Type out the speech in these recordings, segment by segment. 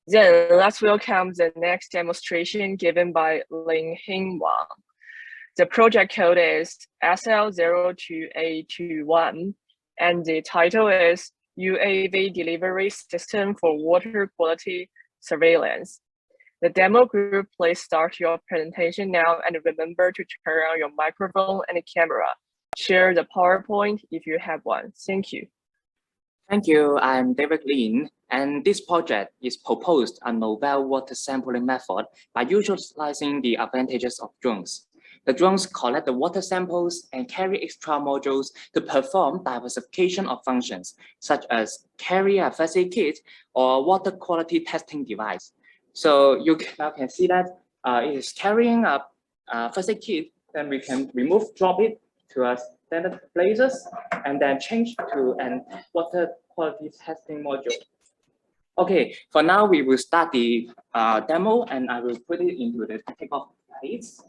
Then let's welcome the next demonstration given by Linghing Wang. The project code is SL02a-21, and the title is UAV Delivery System for Water Quality Surveillance. The demo group, please start your presentation now and remember to turn on your microphone and camera. Share the PowerPoint if you have one. Thank you. Thank you. I'm David Lin, and this project is proposed a novel water sampling method by utilizing the advantages of drones. The drones collect the water samples and carry extra modules to perform diversification of functions, such as carry a first aid kit or water quality testing device. So you now can see that it is carrying a first aid kit, then we can drop it to a standard places, and then change to an water quality testing module. Okay, for now we will start the demo, and I will put it into the takeoff phase.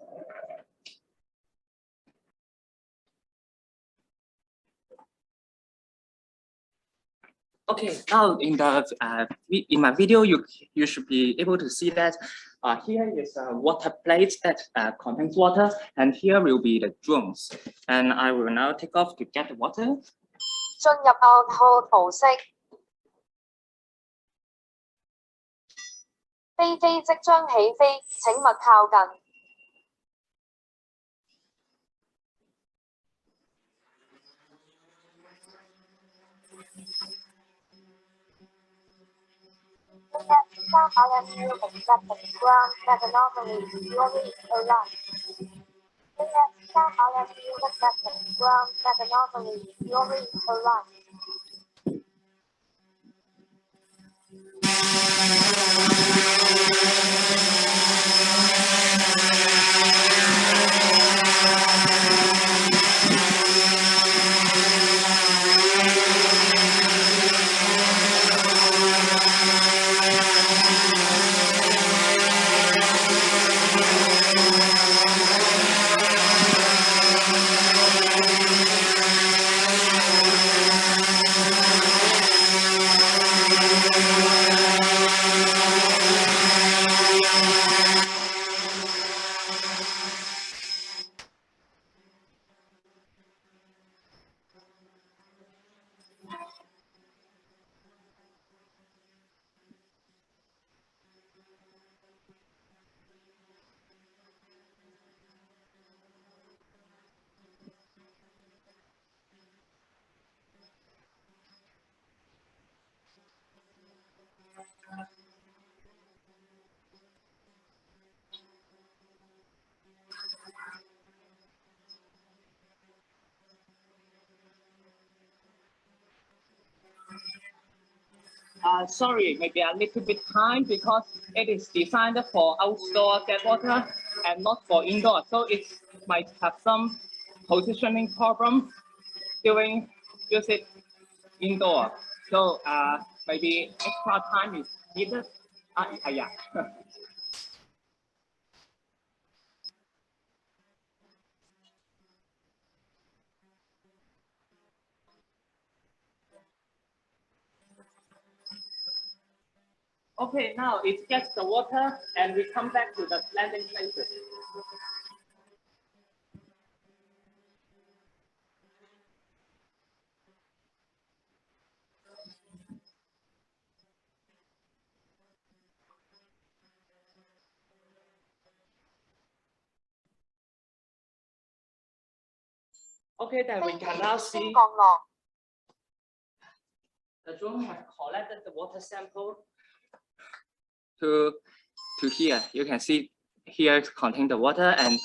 Okay, now in my video, you should be able to see that here is a water plate that contains water, and here will be the drones. And I will now take off to get the water. 進入暗號圖式，飛機即將起飛，請勿靠近。3 RMU accepted ground metanomaly purely alive. 3 RMU accepted ground metanomaly purely alive. Sorry, maybe a little bit time because it is designed for outdoor dead water and not for indoor, so it might have some positioning problem during use it indoor. So maybe extra time is needed. Yeah. Okay, now it gets the water and we come back to the landing places. Okay, then we can now see the drone has collected the water sample to here. You can see here contain the water, and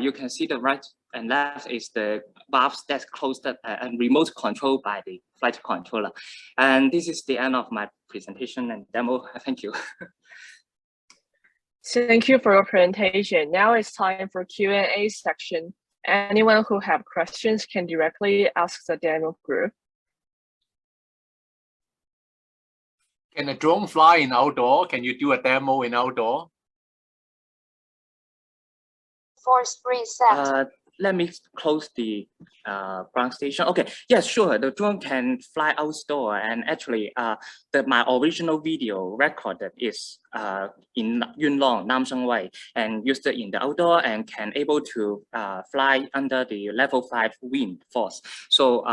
you can see the right and left is the valves that's closed and remote control by the flight controller. And this is the end of my presentation and demo. Thank you. Thank you for your presentation. Now it's time for Q&A section. Anyone who have questions can directly ask the demo group. Can a drone fly in outdoor? Can you do a demo in outdoor? Force reset. let me close the ground station. Okay, yes, sure. The drone can fly outdoor, and actually, my original video recorded is in Yuen Long, Nam Sheng Wei, and used it in the outdoor and can able to fly under the level 5 wind force. So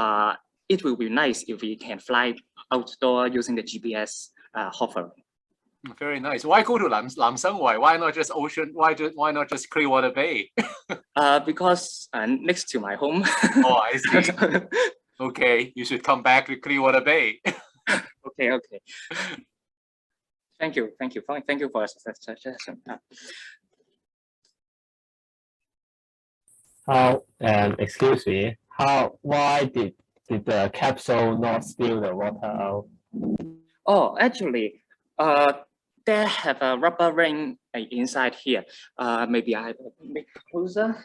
it will be nice if we can fly outdoor using the GPS hovering. Very nice. Why go to Lam Sheng Wei? Why not just ocean? Why not just Clearwater Bay? Because next to my home. Oh, I see. Okay, you should come back to Clearwater Bay. Okay. Thank you for the suggestion. Excuse me. Why did the capsule not spill the water out? Oh, actually, they have a rubber ring inside here. Maybe I make closer.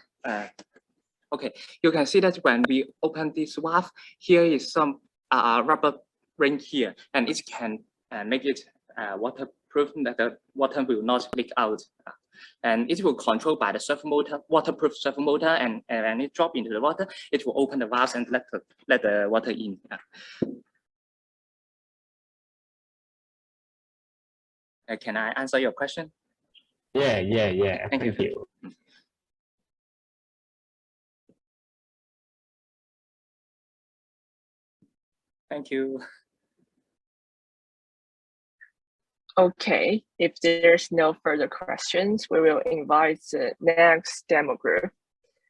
Okay, you can see that when we open this valve, here is some rubber ring here, and it can make it waterproof, that the water will not leak out. And it will control by the servo motor, waterproof servo motor, and when it drop into the water, it will open the valves and let the water in. Can I answer your question? Yeah. Thank you. Thank you. Okay, if there's no further questions, we will invite the next demo group.